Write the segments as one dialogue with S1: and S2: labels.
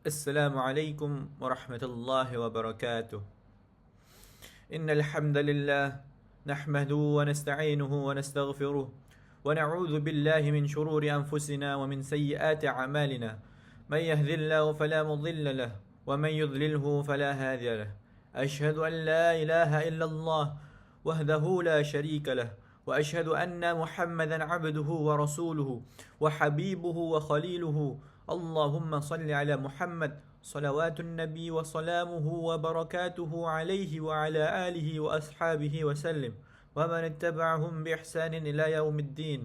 S1: السلام عليكم ورحمة الله وبركاته. إن الحمد لله نحمده ونستعينه ونستغفره ونعوذ بالله من شرور أنفسنا ومن سيئات أعمالنا. من يهد الله فلا مضل له ومن يضلله فلا هادي له. أشهد أن لا إله إلا الله وحده لا شريك له وأشهد أن محمدا عبده ورسوله وحبيبه وخليله. اللهم صل على محمد صلوات النبي وسلامه وبركاته عليه وعلى آله وأصحابه وسلم ومن اتبعهم بإحسان إلى يوم الدين.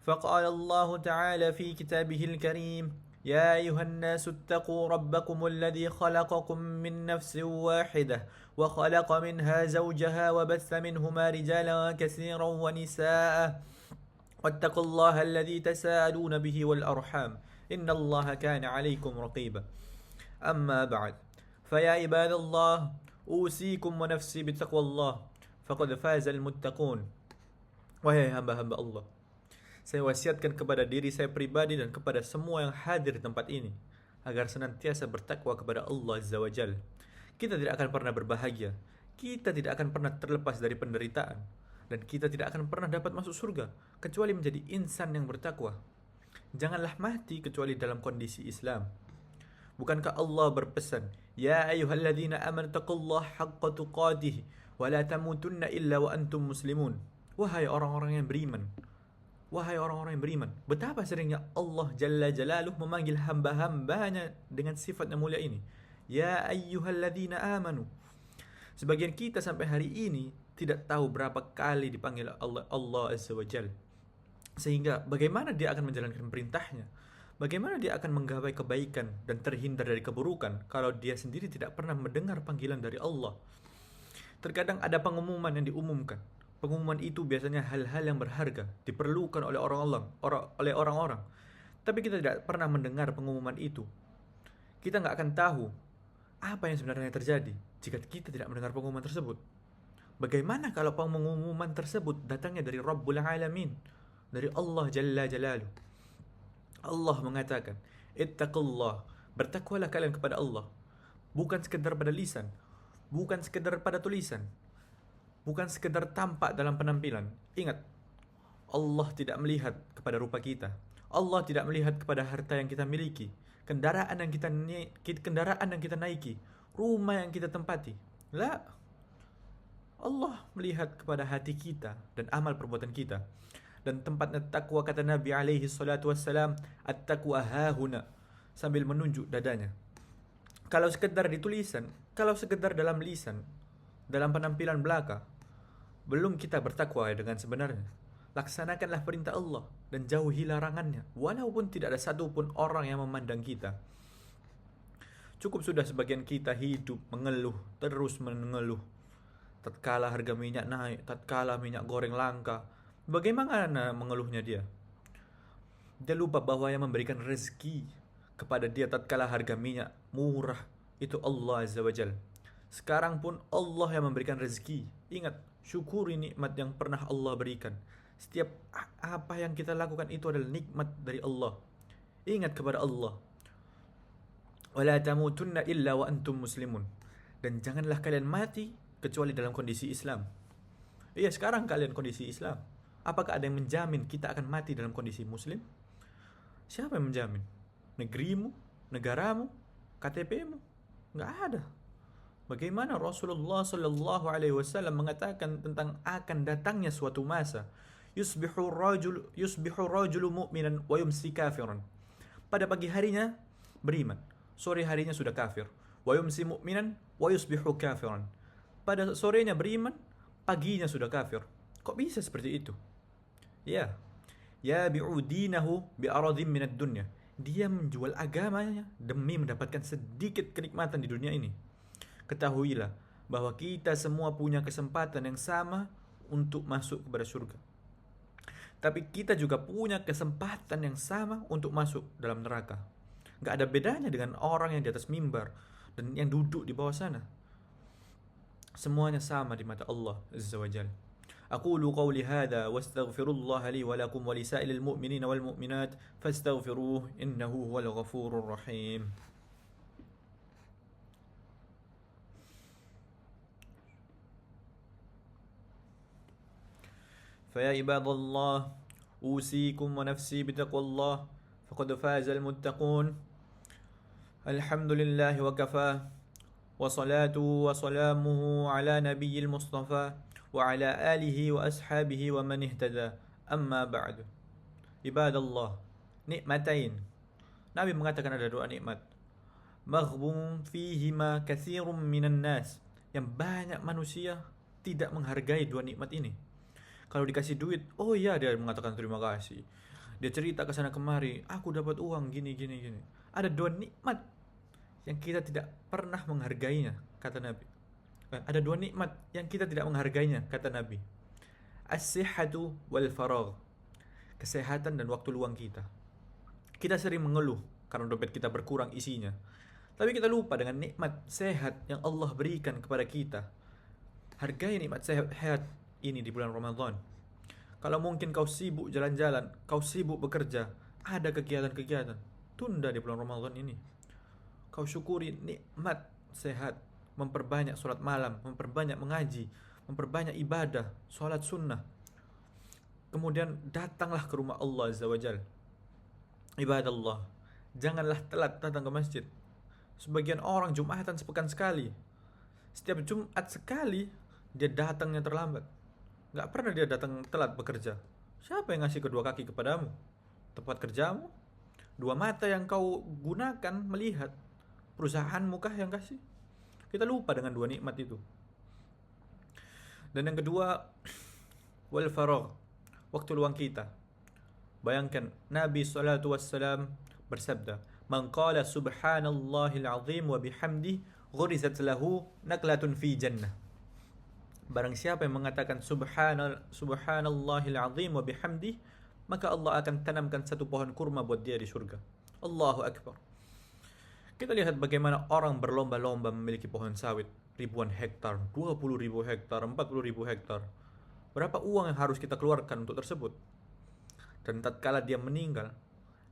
S1: فقال الله تعالى في كتابه الكريم: يا أيها الناس اتقوا ربكم الذي خلقكم من نفس واحدة وخلق منها زوجها وبث منهما رجالا كثيرا ونساء واتقوا الله الذي تساءلون به والأرحام إن الله كان عليكم رقيبا. أما بعد، فيا عباد الله، أوصيكم ونفسي بتقوى الله فقد فاز المتقون. Wahai hamba-hamba Allah, saya wasiatkan kepada diri saya pribadi dan kepada semua yang hadir di tempat ini agar senantiasa bertakwa kepada Allah Azza wa Jal. Kita tidak akan pernah berbahagia, kita tidak akan pernah terlepas dari penderitaan, dan kita tidak akan pernah dapat masuk surga kecuali menjadi insan yang bertakwa. Janganlah mati kecuali dalam kondisi Islam. Bukankah Allah berpesan, Ya ayyuhalladzina amanu taqullaha haqqa tuqatih wa la tamutunna illa wa antum muslimun. Wahai orang-orang yang beriman, wahai orang-orang yang beriman, betapa seringnya Allah Jalla Jalaluh memanggil hamba-hambanya dengan sifat yang mulia ini. Ya ayyuhalladzina amanu. Sebagian kita sampai hari ini tidak tahu berapa kali dipanggil Allah Azza wa Jalla. Sehingga bagaimana dia akan menjalankan perintahnya? Bagaimana dia akan menggapai kebaikan dan terhindar dari keburukan kalau dia sendiri tidak pernah mendengar panggilan dari Allah? Terkadang ada pengumuman yang diumumkan. Pengumuman itu biasanya hal-hal yang berharga, diperlukan oleh orang-orang. Tapi kita tidak pernah mendengar pengumuman itu. Kita nggak akan tahu apa yang sebenarnya terjadi jika kita tidak mendengar pengumuman tersebut. Bagaimana kalau pengumuman tersebut datangnya dari Rabbul Alamin, dari Allah Jalla Jalaluh? Allah mengatakan, Ittaqullah, bertakwalah kalian kepada Allah. Bukan sekedar pada lisan, bukan sekedar pada tulisan, bukan sekedar tampak dalam penampilan. Ingat, Allah tidak melihat kepada rupa kita. Allah tidak melihat kepada harta yang kita miliki, kendaraan yang kita naiki, rumah yang kita tempati. La, Allah melihat kepada hati kita dan amal perbuatan kita. Dan tempatnya takwa, kata Nabi alaihi salatu wassalam, at-taqwa hahuna, sambil menunjuk dadanya. Kalau sekedar di tulisan, kalau sekedar dalam lisan, dalam penampilan belaka, belum kita bertakwa dengan sebenarnya. Laksanakanlah perintah Allah dan jauhi larangannya, walaupun tidak ada satupun orang yang memandang kita. Cukup sudah sebagian kita hidup mengeluh, terus mengeluh. Tatkala harga minyak naik, tatkala minyak goreng langka, bagaimana mengeluhnya dia? Dia lupa bahwa yang memberikan rezeki kepada dia tatkala harga minyak murah itu Allah Azza wa Jal. Sekarang pun Allah yang memberikan rezeki. Ingat, syukuri nikmat yang pernah Allah berikan. Setiap apa yang kita lakukan itu adalah nikmat dari Allah. Ingat kepada Allah. Wala tamutunna illa wa antum muslimun. Dan janganlah kalian mati kecuali dalam kondisi Islam. Iya, sekarang kalian kondisi Islam. Apakah ada yang menjamin kita akan mati dalam kondisi muslim? Siapa yang menjamin? Negerimu? Negaramu? KTPmu? Nggak ada. Bagaimana Rasulullah Sallallahu Alaihi Wasallam mengatakan tentang akan datangnya suatu masa, yusbihu rajulu mu'minan wa yumsi kafiran. Pada pagi harinya beriman, sore harinya sudah kafir. Wa yumsi mu'minan wa yusbihu kafiran. Pada sorenya beriman, paginya sudah kafir. Kok bisa seperti itu? Ya bi'udinahu bi'aradim minad dunya. Dia menjual agamanya demi mendapatkan sedikit kenikmatan di dunia ini. Ketahuilah bahwa kita semua punya kesempatan yang sama untuk masuk kepada surga. Tapi kita juga punya kesempatan yang sama untuk masuk dalam neraka. Gak ada bedanya dengan orang yang di atas mimbar dan yang duduk di bawah sana. Semuanya sama di mata Allah Azza wa Jalla. أقول قولي هذا واستغفر الله لي ولكم ولسائر المؤمنين والمؤمنات فاستغفروه إنه هو الغفور الرحيم. فيا عباد الله أوصيكم ونفسي بتقوى الله فقد فاز المتقون الحمد لله وكفى وصلاة وسلامه على نبي المصطفى وعلى آله وأصحابه ومن اهتدى أما بعد عباد الله nikmatain. Nabi mengatakan ada dua nikmat. Maghbun fihima katsirun minan nas. Yang banyak manusia tidak menghargai dua nikmat ini. Kalau dikasih duit, oh iya dia mengatakan terima kasih. Dia cerita ke sana kemari, aku dapat uang gini. Ada dua nikmat yang kita tidak pernah menghargainya, kata Nabi. Ada dua nikmat yang kita tidak menghargainya, kata Nabi. As-sihhatu wal faragh. Kesehatan dan waktu luang kita. Kita sering mengeluh karena dompet kita berkurang isinya. Tapi kita lupa dengan nikmat sehat yang Allah berikan kepada kita. Hargai nikmat sehat ini di bulan Ramadan. Kalau mungkin kau sibuk jalan-jalan, kau sibuk bekerja, ada kegiatan-kegiatan, tunda di bulan Ramadan ini. Kau syukuri nikmat sehat, memperbanyak sholat malam, memperbanyak mengaji, memperbanyak ibadah, sholat sunnah. Kemudian datanglah ke rumah Allah Azza wa Jal. Ibadallah, janganlah telat datang ke masjid. Sebagian orang Jumatan sepekan sekali. Setiap Jumat sekali dia datangnya terlambat. Gak pernah dia datang telat bekerja. Siapa yang ngasih kedua kaki kepadamu? Tempat kerjamu? Dua mata yang kau gunakan melihat. Perusahaanmu kah yang kasih? Kita lupa dengan dua nikmat itu. Dan yang kedua, wal faragh, waktu luang kita. Bayangkan Nabi SAW bersabda, "Man qala subhanallahil azim wa bihamdi ghurizat lahu naklatun fi jannah." Barang siapa yang mengatakan subhanallahil azim wa bihamdi, maka Allah akan tanamkan satu pohon kurma buat dia di surga. Allahu akbar. Kita lihat bagaimana orang berlomba-lomba memiliki pohon sawit ribuan hektar, 20.000 hektar, 40.000 hektar. Berapa uang yang harus kita keluarkan untuk tersebut? Dan tatkala dia meninggal,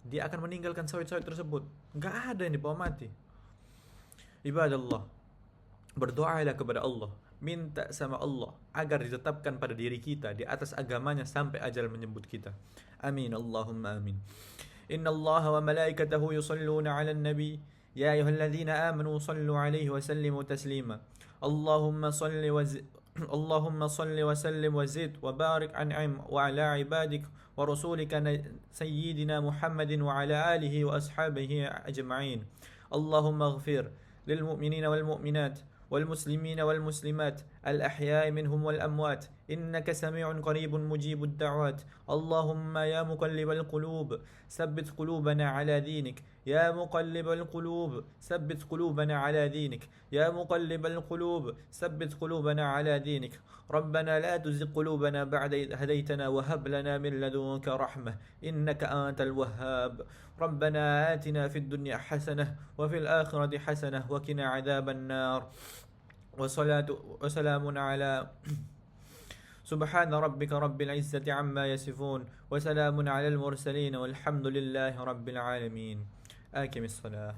S1: dia akan meninggalkan sawit-sawit tersebut. Gak ada yang dibawa mati. Ibadallah, berdoalah kepada Allah, minta sama Allah agar ditetapkan pada diri kita di atas agamanya sampai ajal menyebut kita. Amin, Allahumma amin. Inna Allah wa malaikatahu yusalluna ala nabi ya ayyuhalladzina amanu sallu alaihi wa sallimu taslima. Allahumma salli wa sallim wa zid wa barik an'im wa ala ibadik wa rasulika sayyidina Muhammadin wa ala alihi wa ashabihi ajma'in. Allahumma ighfir lil mu'minina wal mu'minat wal muslimina wal muslimat al ahya'i minhum wal amwat innaka sami'un qaribun mujibud da'wat. Allahumma ya muqallibal qulub thabbit qulubana ala dinik. يا مقلب القلوب ثبت قلوبنا على دينك يا مقلب القلوب ثبت قلوبنا على دينك ربنا لا تزغ قلوبنا بعد إذ هديتنا وهب لنا من لدنك رحمة إنك أنت الوهاب ربنا آتنا في الدنيا حسنة وفي الآخرة حسنة وقنا عذاب النار وسلام على سبحان ربك رب العزة عما يصفون وسلام على المرسلين والحمد لله رب العالمين. أقم الصلاة.